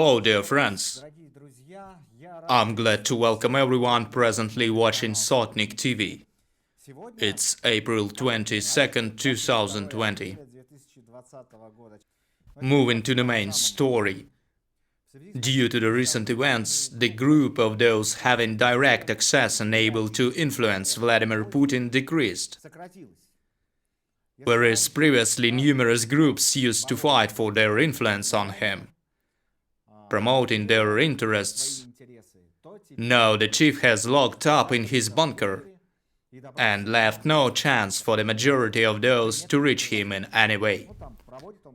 Hello, dear friends. I'm glad to welcome everyone presently watching Sotnik-TV. It's April 22nd, 2020. Moving to the main story. Due to the recent events, the group of those having direct access and able to influence Vladimir Putin decreased. Whereas previously numerous groups used to fight for their influence on him, promoting their interests. Now the chief has locked up in his bunker and left no chance for the majority of those to reach him in any way.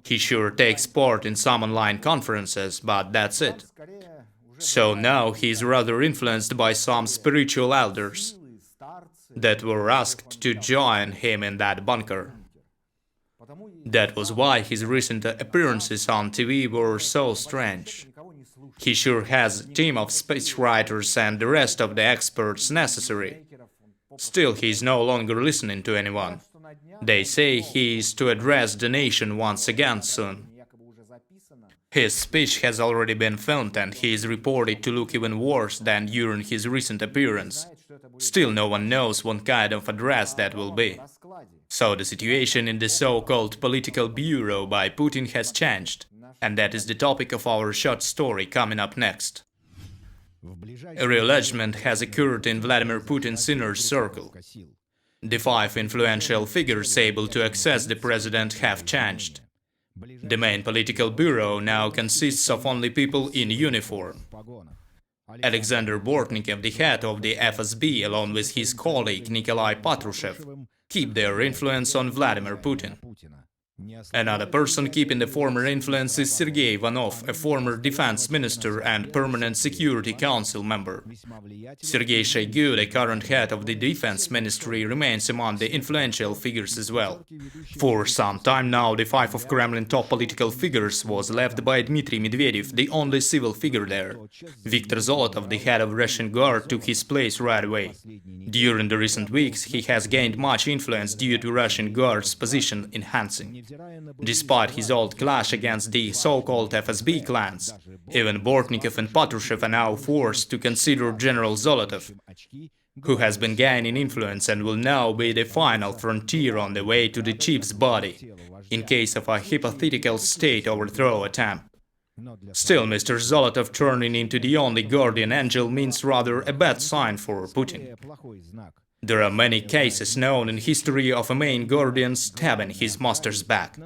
He sure takes part in some online conferences, but that's it. So now he's rather influenced by some spiritual elders that were asked to join him in that bunker. That was why his recent appearances on TV were so strange. He sure has a team of speechwriters and the rest of the experts necessary. Still, he's no longer listening to anyone. They say he is to address the nation once again soon. His speech has already been filmed and he is reported to look even worse than during his recent appearance. Still, no one knows what kind of address that will be. So the situation in the so-called political bureau by Putin has changed. And that is the topic of our short story coming up next. A realignment has occurred in Vladimir Putin's inner circle. The 5 influential figures able to access the president have changed. The main political bureau now consists of only people in uniform. Alexander Sotnik, the head of the FSB, along with his colleague Nikolai Patrushev, keep their influence on Vladimir Putin. Another person keeping the former influence is Sergei Ivanov, a former defense minister and permanent Security Council member. Sergei Shoigu, the current head of the defense ministry, remains among the influential figures as well. For some time now, the 5 of Kremlin top political figures was left by Dmitry Medvedev, the only civil figure there. Viktor Zolotov, the head of Russian Guard, took his place right away. During the recent weeks, he has gained much influence due to Russian Guard's position enhancing. Despite his old clash against the so-called FSB clans, even Bortnikov and Patrushev are now forced to consider General Zolotov, who has been gaining influence and will now be the final frontier on the way to the chief's body, in case of a hypothetical state overthrow attempt. Still, Mr. Zolotov turning into the only guardian angel means rather a bad sign for Putin. There are many cases known in history of a main guardian stabbing his master's back.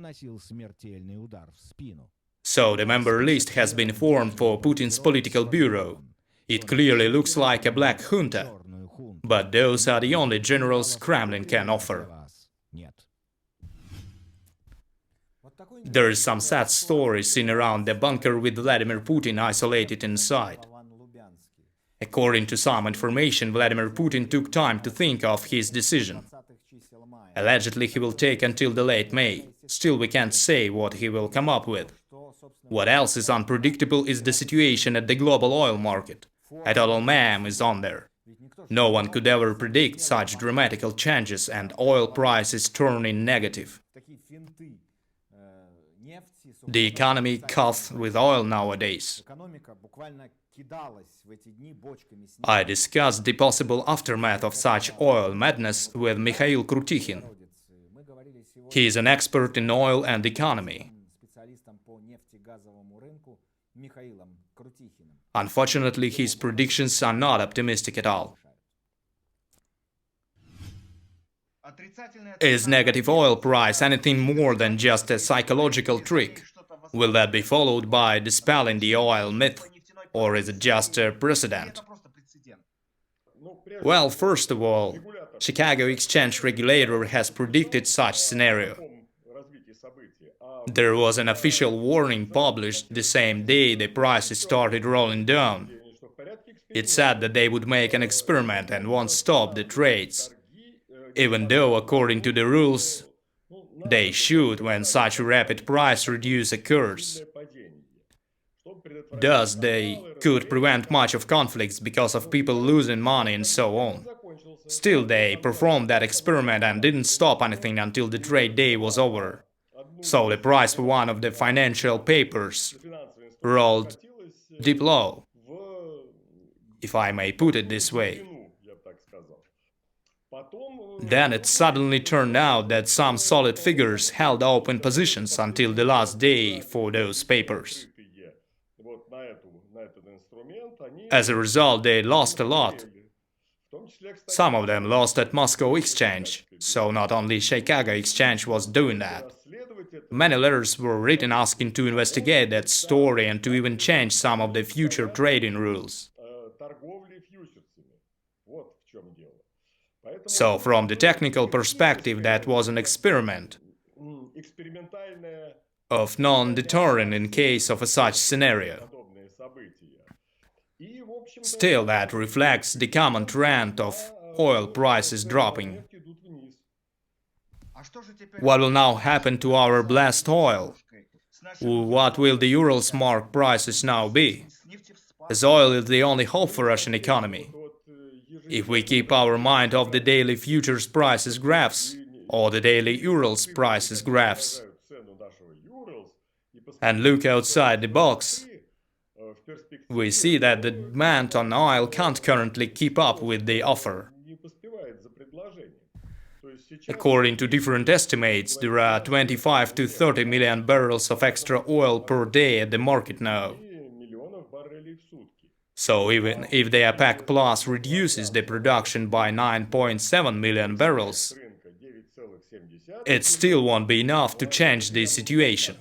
So the member list has been formed for Putin's political bureau. It clearly looks like a black junta, but those are the only generals Kremlin can offer. There is some sad story seen around the bunker with Vladimir Putin isolated inside. According to some information, Vladimir Putin took time to think of his decision. Allegedly, he will take until the late May. Still, we can't say what he will come up with. What else is unpredictable is the situation at the global oil market. A total mayhem is on there. No one could ever predict such dramatical changes and oil prices turning negative. The economy coughs with oil nowadays. I discussed the possible aftermath of such oil madness with Mikhail Krutikhin. He is an expert in oil and economy. Unfortunately, his predictions are not optimistic at all. Is negative oil price anything more than just a psychological trick? Will that be followed by dispelling the oil myth? Or is it just a precedent? Well, first of all, Chicago Exchange Regulator has predicted such scenario. There was an official warning published the same day the prices started rolling down. It said that they would make an experiment and won't stop the trades, even though, according to the rules, they should when such a rapid price reduce occurs. Thus, they could prevent much of conflicts because of people losing money and so on. Still, they performed that experiment and didn't stop anything until the trade day was over. So the price for one of the financial papers rolled deep low, if I may put it this way. Then it suddenly turned out that some solid figures held open positions until the last day for those papers. As a result, they lost a lot. Some of them lost at Moscow Exchange, so not only Chicago Exchange was doing that. Many letters were written asking to investigate that story and to even change some of the future trading rules. So from the technical perspective, that was an experiment of non-deterrent in case of a such scenario. Still, that reflects the common trend of oil prices dropping. What will now happen to our blessed oil? What will the Urals mark prices now be? As oil is the only hope for Russian economy. If we keep our mind off the daily futures prices graphs or the daily Urals prices graphs and look outside the box, we see that the demand on oil can't currently keep up with the offer. According to different estimates, there are 25 to 30 million barrels of extra oil per day at the market now. So even if the OPEC Plus reduces the production by 9.7 million barrels, it still won't be enough to change the situation.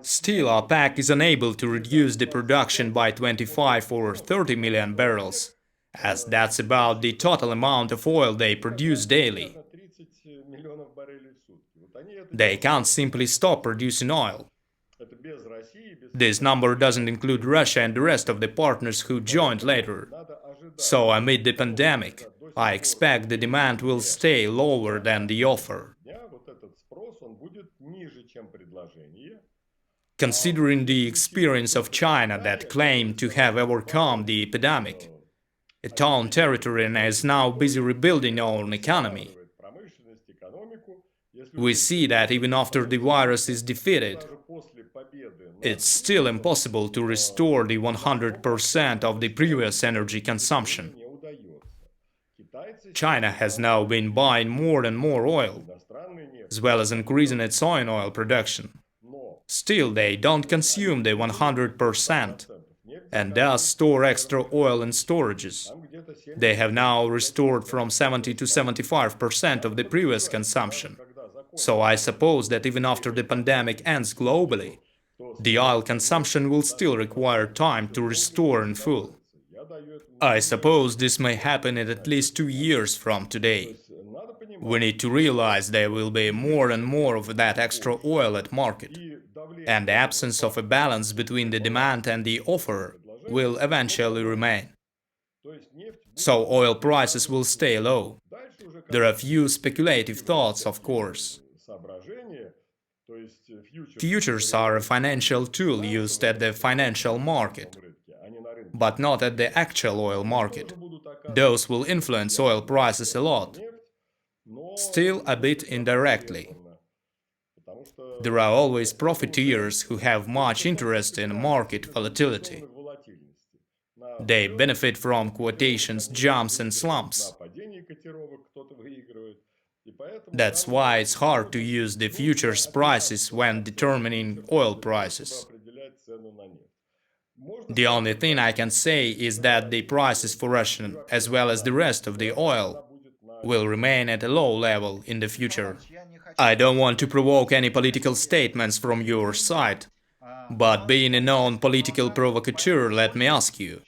Still, OPEC is unable to reduce the production by 25 or 30 million barrels, as that's about the total amount of oil they produce daily. They can't simply stop producing oil. This number doesn't include Russia and the rest of the partners who joined later. So amid the pandemic, I expect the demand will stay lower than the offer. Considering the experience of China that claimed to have overcome the epidemic, its own territory and is now busy rebuilding our own economy, we see that even after the virus is defeated, it's still impossible to restore the 100% of the previous energy consumption. China has now been buying more and more oil, as well as increasing its own oil production. Still, they don't consume the 100% and thus store extra oil in storages. They have now restored from 70 to 75% of the previous consumption. So I suppose that even after the pandemic ends globally, the oil consumption will still require time to restore in full. I suppose this may happen in at least 2 years from today. We need to realize there will be more and more of that extra oil at market, and the absence of a balance between the demand and the offer will eventually remain. So oil prices will stay low. There are few speculative thoughts, of course. Futures are a financial tool used at the financial market, but not at the actual oil market. Those will influence oil prices a lot, still a bit indirectly. There are always profiteers who have much interest in market volatility. They benefit from quotations, jumps and slumps. That's why it's hard to use the futures prices when determining oil prices. The only thing I can say is that the prices for Russian, as well as the rest of the oil, will remain at a low level in the future. I don't want to provoke any political statements from your side, but being a known political provocateur, let me ask you,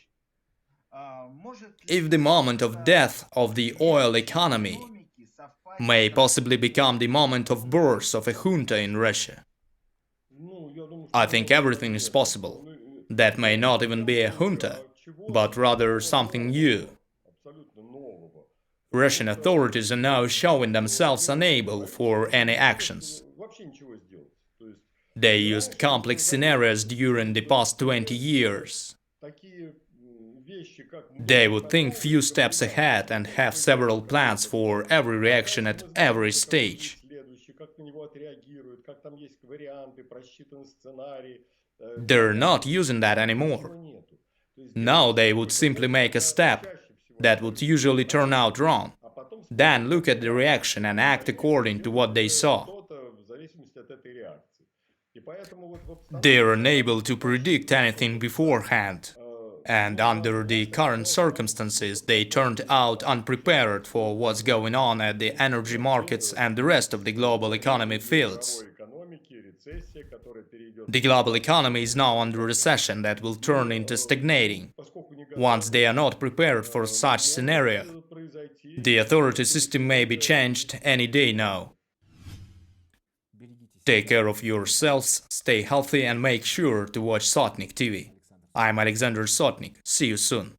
if the moment of death of the oil economy may possibly become the moment of birth of a junta in Russia, I think everything is possible. That may not even be a junta, but rather something new. Russian authorities are now showing themselves unable for any actions. They used complex scenarios during the past 20 years. They would think few steps ahead and have several plans for every reaction at every stage. They're not using that anymore. Now they would simply make a step that would usually turn out wrong. Then look at the reaction and act according to what they saw. They're unable to predict anything beforehand. And under the current circumstances, they turned out unprepared for what's going on at the energy markets and the rest of the global economy fields. The global economy is now under recession that will turn into stagnating. Once they are not prepared for such scenario, the authority system may be changed any day now. Take care of yourselves, stay healthy and make sure to watch Sotnik-TV. I'm Alexander Sotnik. See you soon.